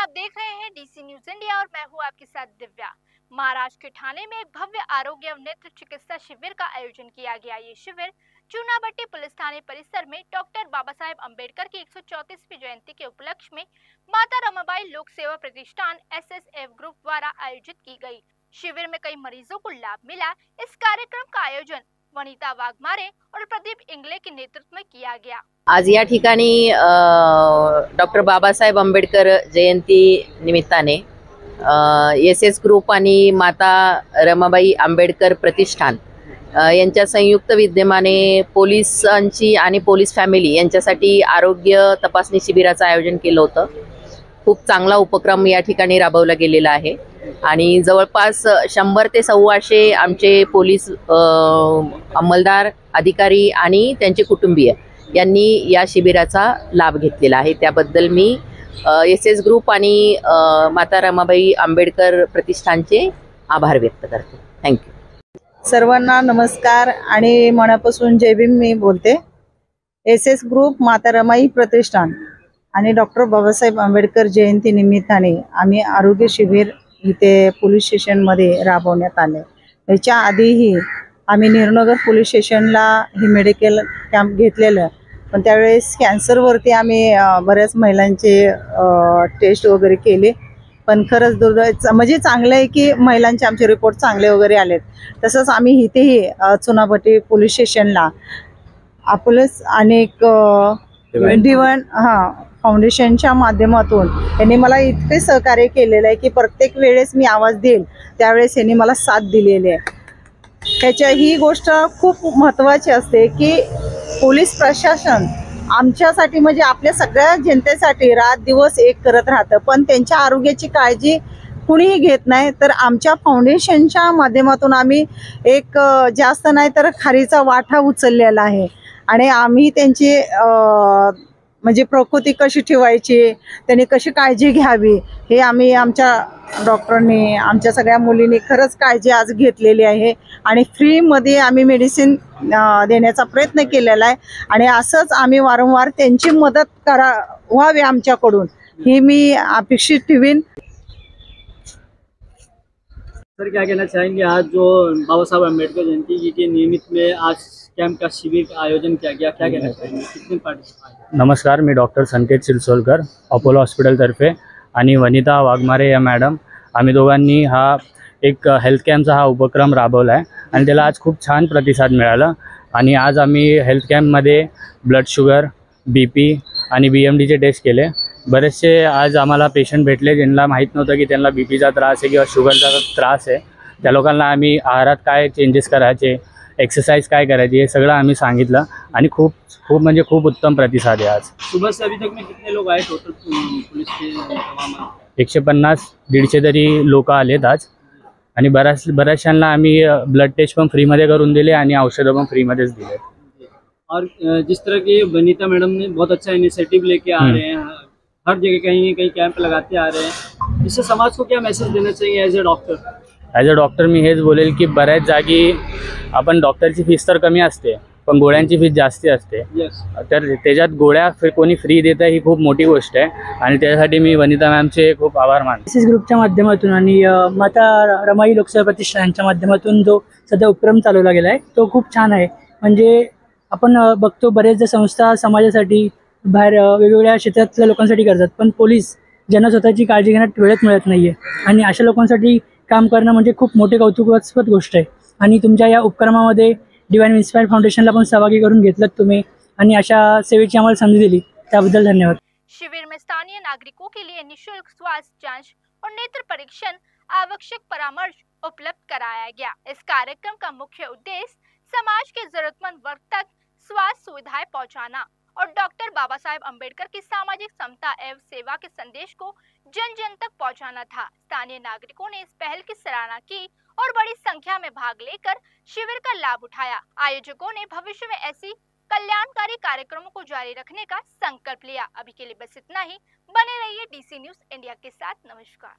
आप देख रहे हैं डीसी न्यूज इंडिया और मैं हूं आपके साथ दिव्या। महाराष्ट्र के ठाणे में एक भव्य आरोग्य एवं नेत्र चिकित्सा शिविर का आयोजन किया गया। ये शिविर चूनाभट्टी पुलिस थाने परिसर में डॉक्टर बाबा साहेब अम्बेडकर की 134वीं जयंती के उपलक्ष्य में माता रमाबाई लोक सेवा प्रतिष्ठान SSF ग्रुप द्वारा आयोजित की गई। शिविर में कई मरीजों को लाभ मिला। इस कार्यक्रम का आयोजन वनिता वाघमारे और प्रदीप इंगले के नेतृत्व में किया गया। आज या ठिकाणी डॉक्टर बाबासाहेब आंबेडकर जयंती निमित्ताने SS ग्रुप आणि माता रमाबाई आंबेडकर प्रतिष्ठान यांच्या संयुक्त विद्यमाने पोलिसांची आणि पोलीस फॅमिली यांच्यासाठी आरोग्य तपासणी शिबिराचं आयोजन केलं होतं। खूप चांगला उपक्रम या ठिकाणी राबवला गेलेला आहे आणि जवळपास 100 ते 125 आमचे पोलीस अंमलदार अधिकारी आणि त्यांचे कुटुंबीय यांनी या शिबिराचा लाभ घेतलेला आहे। त्याबद्दल मी SS ग्रुप आणि माता रमाबाई आंबेडकर प्रतिष्ठानचे आभार व्यक्त करते। थँक्यू। सर्वांना नमस्कार आणि मनापासून जय भीम मी बोलते। SS ग्रुप माता रमाई प्रतिष्ठान आणि डॉक्टर बाबासाहेब आंबेडकर जयंती निमित्ताने आम्ही आरोग्य शिबिर इथे पोलीस स्टेशनमध्ये राबवण्यात आले। याच्या आधीही आम्ही निर्नगर पोलीस स्टेशनला ही मेडिकल कॅम्प घेतलेलं, पण त्यावेळेस कॅन्सरवरती आम्ही बऱ्याच महिलांचे टेस्ट वगैरे केले, पण खरंच दुर्दैव म्हणजे चांगलं आहे की महिलांचे आमचे रिपोर्ट चांगले वगैरे आलेत। तसंच आम्ही इथेही चुनाभट्टी पोलीस स्टेशनला आपलंच अनेक दिवाण फाउंडेशनच्या माध्यमातून यांनी मला इतके सहकार्य केलेलं आहे की प्रत्येक वेळेस मी आवाज देईल त्यावेळेस यांनी मला साथ दिलेली आहे। ह्याच्या ही गोष्ट खूप महत्त्वाची असते की पोलीस प्रशासन आमच्यासाठी म्हणजे आपल्या सगळ्या जनतेसाठी रात दिवस एक करत राहतं, पण त्यांच्या आरोग्याची काळजी कुणीही घेत नाही। तर आमच्या फाउंडेशनच्या माध्यमातून आम्ही एक जास्त नाही तर खारीचा वाटा उचललेला आहे आणि आम्ही त्यांची म्हणजे प्रकृती कशी ठेवायची, त्यांनी कशी काळजी घ्यावी हे आम्ही आमच्या डॉक्टरांनी आमच्या सगळ्या मुलींनी खरंच काळजी आज घेतलेली आहे आणि फ्रीमध्ये आम्ही मेडिसिन देण्याचा प्रयत्न केलेला आहे आणि असंच आम्ही वारंवार त्यांची मदत व्हावी आमच्याकडून ही मी अपेक्षित ठेवीन। सर क्या कहना चाहेंगे, आज जो बाबा साहब अम्बेडकर जयंती के निमित्त में आज कैंप का शिविर का आयोजन किया गया, क्या कहना चाहेंगे, कितने पार्टिसिपेंट? नमस्कार, मी डॉक्टर संकेत शिरसोलकर अपोलो हॉस्पिटलतर्फे आणि वनिता वाघमारे या मॅडम आम्ही दोघांनी हा एक हेल्थ कॅम्पचा हा उपक्रम राबवला आहे आणि त्याला आज खूप छान प्रतिसाद मिळाला आणि आज आम्ही हेल्थ कॅम्पमध्ये ब्लड शुगर, BP आणि BMDचे टेस्ट केले। बरेचसे आज आम्हाला पेशंट भेटले ज्यांना माहीत नव्हतं की त्यांना BPचा त्रास आहे किंवा शुगरचा त्रास आहे। त्या लोकांना आम्ही आहारात काय चेंजेस करायचे, एक्सरसाइज काय करायची हे सगळं आम्ही सांगितलं आणि खूप खूप म्हणजे खूप उत्तम प्रतिसाद आहे। आज सुबह से अभी तक में कितने लोग आए टोटल पुलिस के जवान? 150-150 तरी लोक आलेत आज आणि बऱ्याचशांना आम्ही ब्लड टेस्ट पण फ्रीमध्ये करून दिले आणि औषधं पण फ्रीमध्येच दिले। और जिस तरह की वनिता मैडम ने बहुत अच्छा इनिशिएटिव लेके आ रहे हैं, हर जगह कहीं कहीं कैंप लगाते आ रहे हैं, इससे समाज को क्या मैसेज देना चाहिए एज ए डॉक्टर मी हेच बोलेल की बऱ्याच जागी आपण डॉक्टरची फीस तर कमी असते पण गोळ्यांची फीस जास्ती असते। तर त्याच्यात गोळ्या कोणी फ्री देतं ही खूप मोठी गोष्ट आहे आणि त्यासाठी मी वनिता मॅमचे खूप आभार मानतो। SS ग्रुपच्या माध्यमातून आणि माता रमाई लोकसेवा प्रतिष्ठानच्या माध्यमातून जो सध्या उपक्रम चालवला गेला आहे तो खूप छान आहे। म्हणजे आपण बघतो बरेचदा संस्था समाजासाठी बाहेर वेगवेगळ्या क्षेत्रातल्या लोकांसाठी करतात, पण पोलीस ज्यांना स्वतःची काळजी घेण्यात वेळच मिळत नाही आहे आणि अशा लोकांसाठी काम करणं म्हणजे खूप मोठे कौतुकास्पद गोष्ट आहे आणि तुमच्या या उपक्रमामध्ये डिवाइन इन्स्पायर फाउंडेशनला पण सहभागी करून घेतलं तुम्ही आणि अशा सेवेची आम्हाला संधी दिली त्याबद्दल धन्यवाद। शिविर में स्थानीय नागरिकों के लिए निःशुल्क स्वास्थ्य जांच और नेत्र परीक्षण आवश्यक परामर्श उपलब्ध कराया गया। इस कार्यक्रम का मुख्य उद्देश्य समाज के जरूरतमंद वर्ग तक स्वास्थ्य सुविधाएं पहुंचाना और डॉक्टर बाबा साहेब अम्बेडकर की सामाजिक समता एवं सेवा के संदेश को जन जन तक पहुंचाना था। स्थानीय नागरिकों ने इस पहल की सराहना की और बड़ी संख्या में भाग लेकर शिविर का लाभ उठाया। आयोजकों ने भविष्य में ऐसी कल्याणकारी कार्यक्रमों को जारी रखने का संकल्प लिया। अभी के लिए बस इतना ही। बने रहिए डीसी न्यूज इंडिया के साथ। नमस्कार।